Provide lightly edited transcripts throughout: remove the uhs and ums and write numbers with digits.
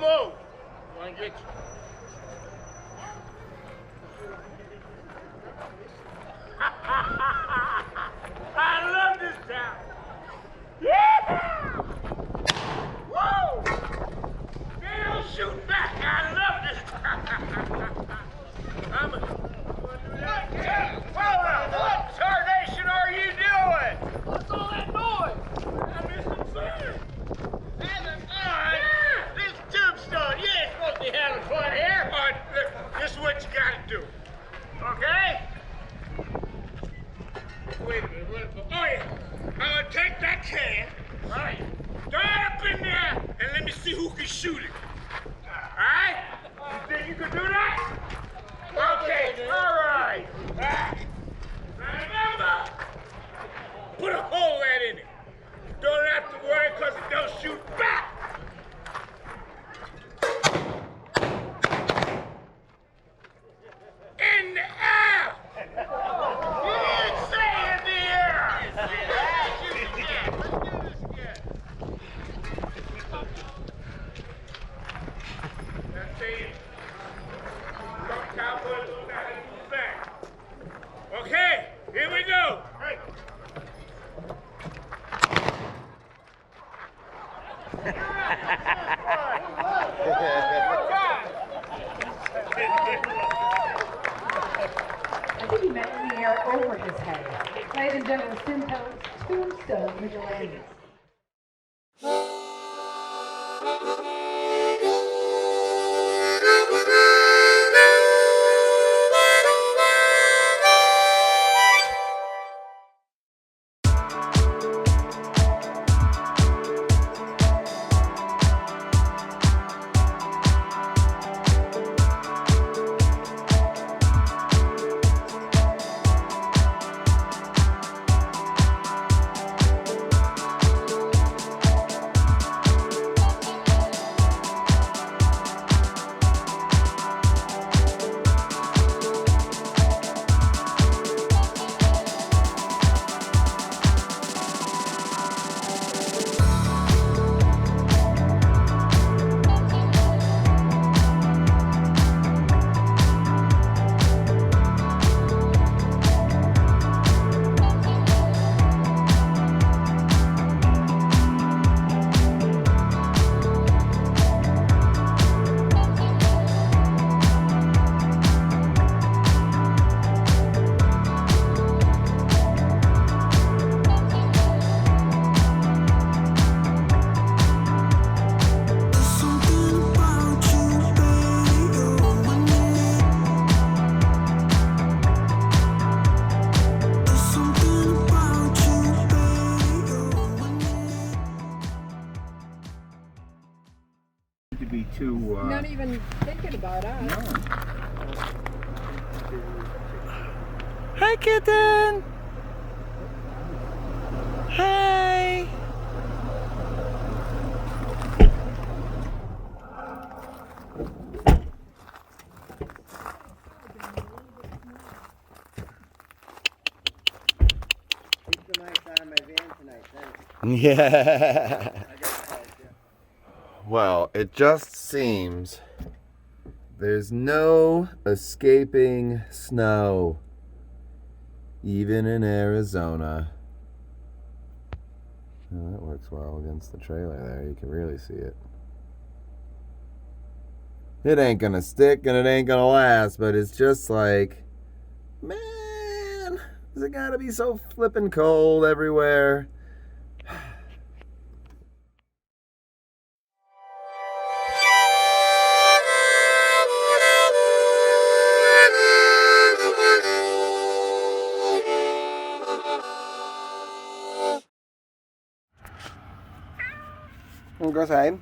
move. Want to get you. I love this town. Yeah! Woo! They don't shoot back. I love this town. What tarnation are you doing? What's all that noise? I miss some fun. This is Tombstone. You ain't supposed to be having fun here. All right, look, this is what you gotta do. Okay? Wait a minute. Oh, yeah. I'm gonna take that can. All right. Throw it up in there and let me see who can shoot it. All right? You think you can do that? Okay. All right. Remember, put a hole right in it. Don't have to worry because it don't shoot back. In the air! You didn't say in the air! Let's do this again. That's it. Some cowboys don't know how to do that. Okay, here we go. Hey. I think he meant in the air over his head. Ladies and gentlemen, Tombstone Vigilante. Be too, Not even thinking about us. No. Hi, kitten. Hi. Keep the mics on my van tonight, thanks. Yeah. Well, it just seems there's no escaping snow, even in Arizona. Oh, that works well against the trailer there. You can really see it. It ain't gonna stick and it ain't gonna last, but it's just like, man, is it gotta be so flippin' cold everywhere? Wanna go outside?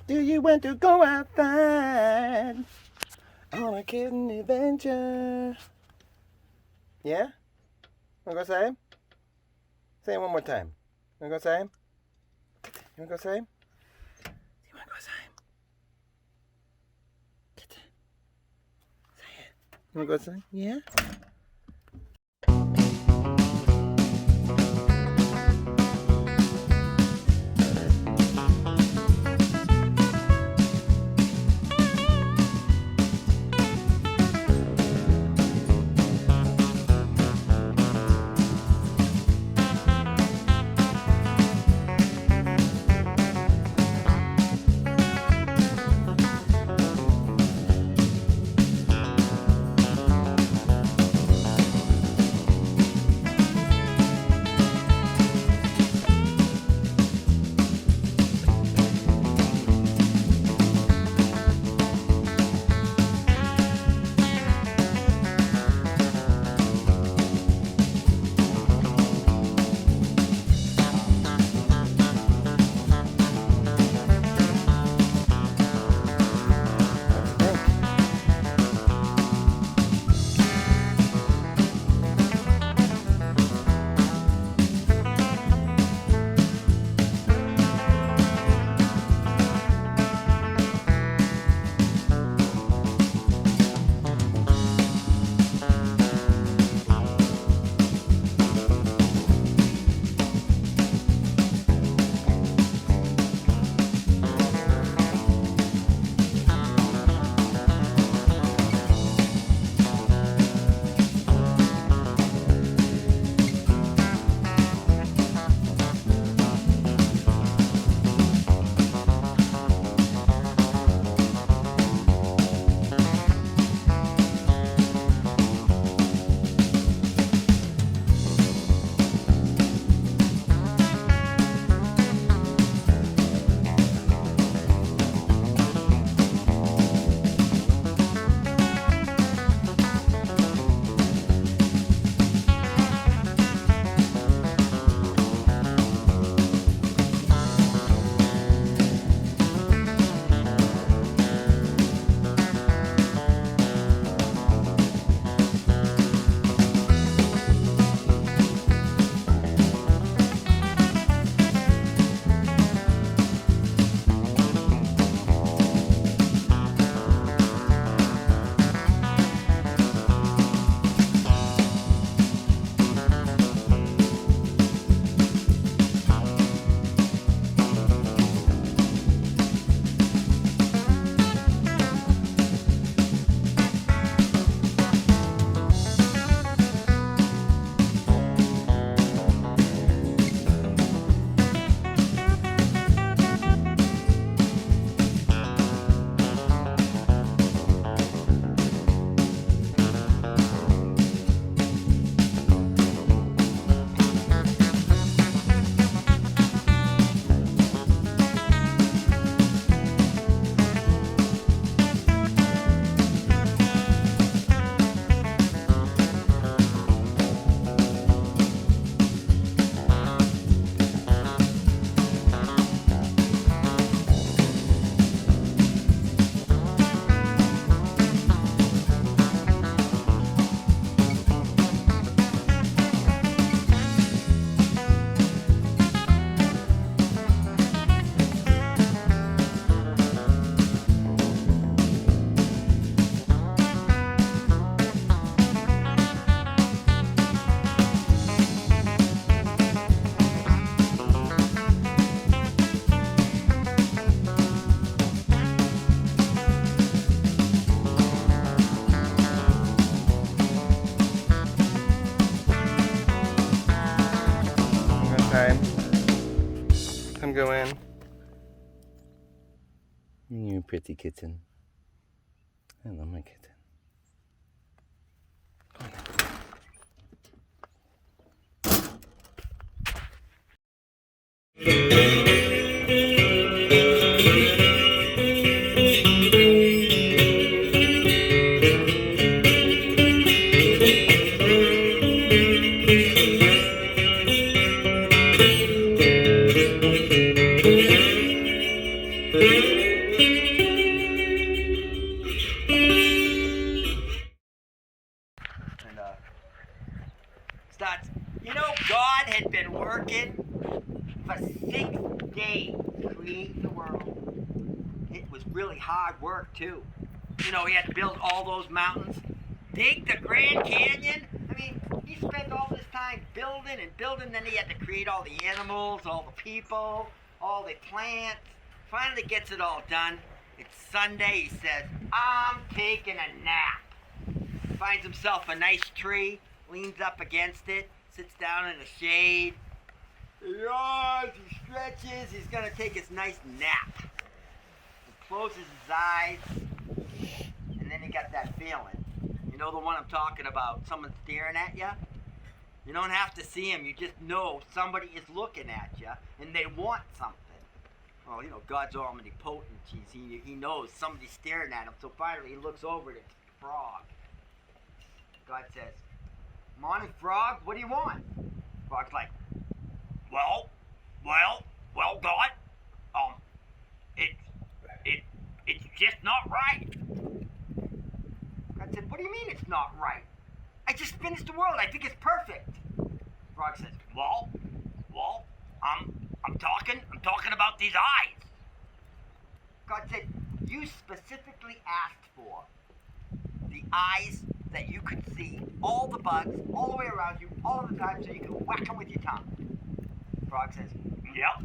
Do you want to go outside on a kitten adventure? Yeah? Wanna go outside? Say it one more time. Wanna go outside? You wanna go outside? You wanna go outside? Kitten. Say it. You wanna go outside? Yeah? You pretty kitten. I love my kitten. Go on now. And starts, God had been working for 6 days to create the world. It was really hard work too. He had to build all those mountains, dig the Grand Canyon. I mean, he spent all this time building and building, then he had to create all the animals, all the people, all the plants. Finally gets it all done. It's Sunday, he says, I'm taking a nap. Finds himself a nice tree, leans up against it, sits down in the shade. He yawns, he stretches, he's gonna take his nice nap. He closes his eyes, and then he got that feeling. You know the one I'm talking about, someone staring at you? You don't have to see him, you just know somebody is looking at you, and they want something. Well, God's omnipotent, he knows somebody's staring at him, so finally he looks over at the frog. God says, "Morning, frog, what do you want?" Frog's like, well, God, it's just not right. God said, "What do you mean it's not right? I just finished the world, I think it's perfect." Frog says, well, I'm talking about these eyes. God said, "You specifically asked for the eyes that you could see all the bugs all the way around you all the time so you can whack them with your tongue." Frog says, Yep.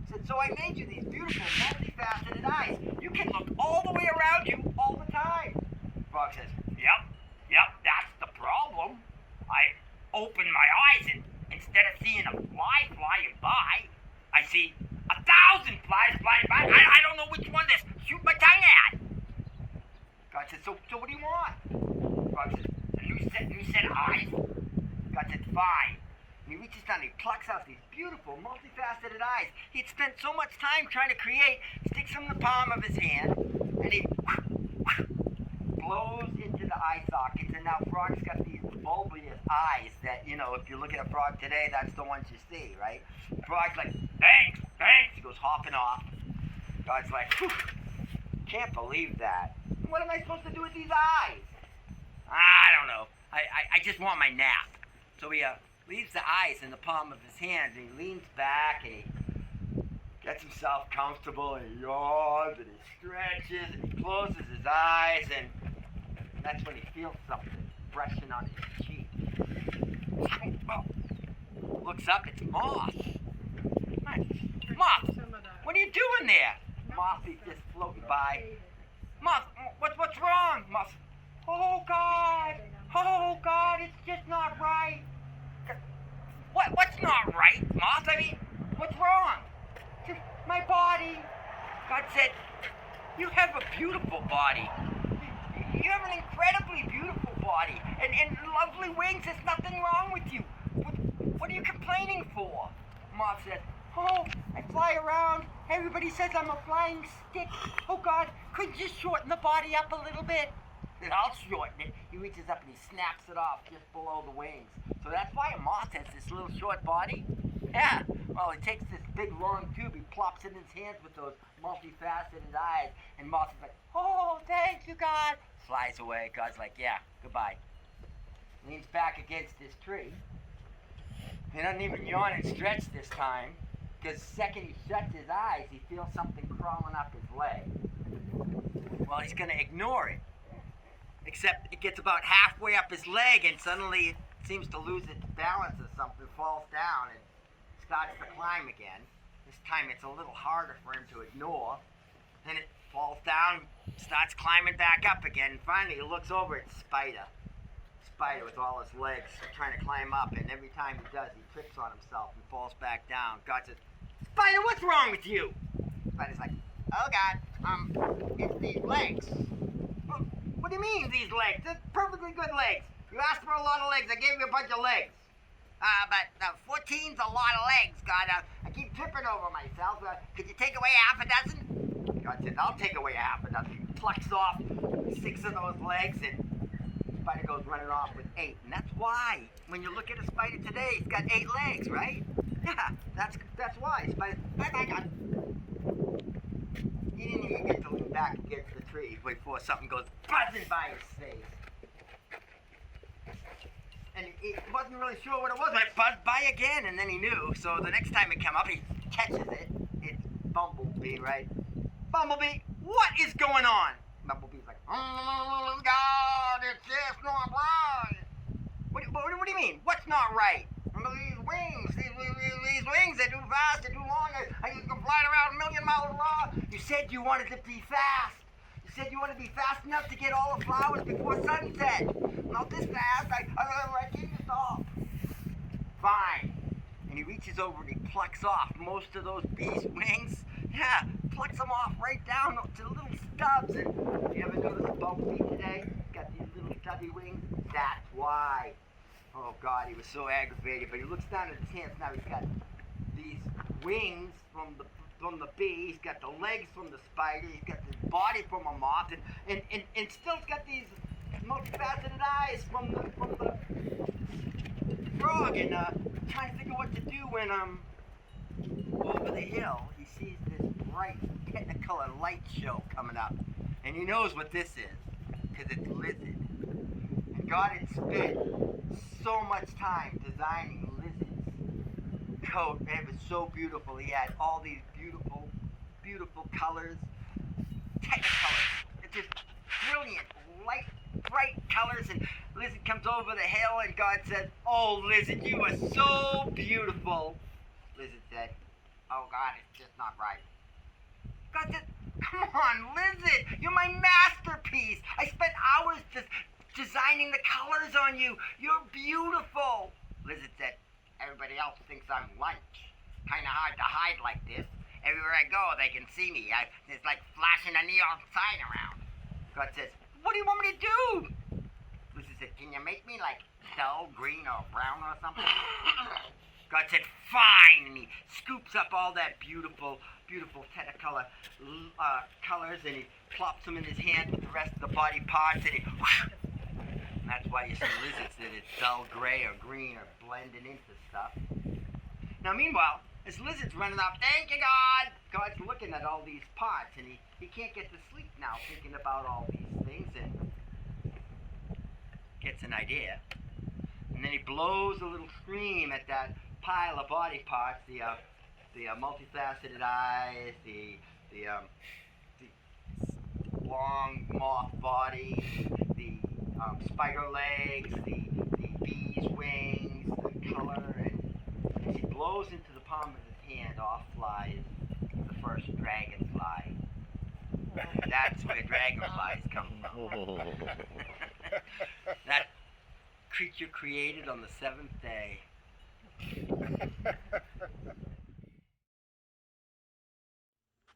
Said, "So I made you these beautiful multifaceted eyes. You can look all the way around you all the time." Frog says, Yep, that's the problem. I open my eyes and instead of seeing a fly flying by, I see 1,000 flies flying by. I don't know which one to shoot my tongue at. God said, so what do you want? God said, "A new set of eyes." God said, "Fine." And he reaches down and he plucks out these beautiful, multifaceted eyes he'd spent so much time trying to create, sticks them in the palm of his hand, and he blows into the eye sockets, and now Frog's got these bulbous eyes that, if you look at a frog today, that's the ones you see, right? Frog's like, thanks. He goes hopping off. God's like, whew, can't believe that. What am I supposed to do with these eyes? I don't know. I just want my nap. So he leaves the eyes in the palm of his hand, and he leans back, and he gets himself comfortable, and he yawns, and he stretches, and he closes his eyes, and that's when he feels something brushing on his cheek. Looks up, it's Moth. Moth, what are you doing there? Moth is just floating by. Moth, what's wrong? Moth, oh God, it's just not right. What's not right, Moth? I mean, what's wrong? Just my body. God said, you have a beautiful body. You have an incredibly beautiful body and lovely wings. There's nothing wrong with you. What are you complaining for? Moth said, oh, I fly around. Everybody says I'm a flying stick. Oh God, could you just shorten the body up a little bit? Then I'll shorten it. He reaches up and he snaps it off just below the wings. So that's why a moth has this little short body. Yeah, well, he takes this big long tube, he plops it in his hands with those multifaceted eyes, and Moth is like, oh, thank you, God. Flies away. God's like, yeah, goodbye. Leans back against this tree. He doesn't even yawn and stretch this time, because the second he shuts his eyes, he feels something crawling up his leg. Well, he's going to ignore it. Except it gets about halfway up his leg, and suddenly it seems to lose its balance or something, falls down, and starts to climb again. This time it's a little harder for him to ignore. Then it falls down, starts climbing back up again, and finally he looks over at Spider. Spider with all his legs trying to climb up, and every time he does, he trips on himself and falls back down. God says, Spider, what's wrong with you? Spider's like, Oh God, it's these legs. What do you mean these legs? They're perfectly good legs. You asked for a lot of legs, I gave you a bunch of legs. But 14's a lot of legs, God. I keep tripping over myself. Could you take away half a dozen? God says, I'll take away half a dozen. He plucks off 6 of those legs, and the spider goes running off with 8. And that's why, when you look at a spider today, it's got 8 legs, right? Yeah, that's why. Spider, bye-bye, God. He didn't even get to lean back against the tree before something goes buzzing by his face. And he wasn't really sure what it was, but it buzzed by again, and then he knew. So the next time it came up, he catches it. It's Bumblebee, right? Bumblebee, what is going on? Bumblebee's like, oh God, it's just not right. What do you mean? What's not right? These wings, these wings, they're too fast, they're too long. I can fly around a million miles an hour. You said you wanted to be fast. You said you wanted to be fast enough to get all the flowers before sunset. Not this fast. I can't stop. Fine. And he reaches over and he plucks off most of those bees' wings. Yeah, plucks them off right down to little stubs. And you ever notice a bumblebee today? Got these little stubby wings. That's why. Oh God, he was so aggravated. But he looks down at his hands now. He's got these wings from the bee. He's got the legs from the spider. He's got the body from a moth, and still he's got these multifaceted eyes from the frog. And trying to think of what to do when over the hill he sees this bright Technicolor light show coming up, and he knows what this is because it's Lizard. And God had spent so much time designing Lizard's coat. It was so beautiful. He had all these beautiful colors, Technicolor. It's just brilliant, light, bright colors. And Lizard comes over the hill, and God said, "Oh, Lizard, you are so beautiful." Lizard said, "Oh God, it's just not right." God said, "Come on, Lizard, you're my masterpiece. I spent hours just designing the colors on you. You're beautiful." Lizard said, "Everybody else thinks I'm lunch. Kind of hard to hide like this. Everywhere I go, they can see me. It's like flashing a neon sign around." God says, "What do you want me to do?" Lizard said, "Can you make me like dull green or brown or something?" God said, "Fine," and he scoops up all that beautiful Technicolor colors, and he plops them in his hand with the rest of the body parts, and and that's why you see lizards that it's dull gray or green or blending into stuff. Now, meanwhile, this lizard's running off. Thank you, God. God's looking at all these parts, and he can't get to sleep now, thinking about all these things, and gets an idea. And then he blows a little stream at that pile of body parts, the multifaceted eyes, the long moth body, the spider legs, the bee's wings, the color, and as he blows into the palm of his hand, off flies the first dragonfly. That's where dragonflies come from. That creature created on the 7th day.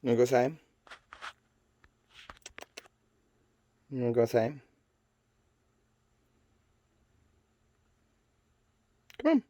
You wanna go same? You wanna go same? Come on.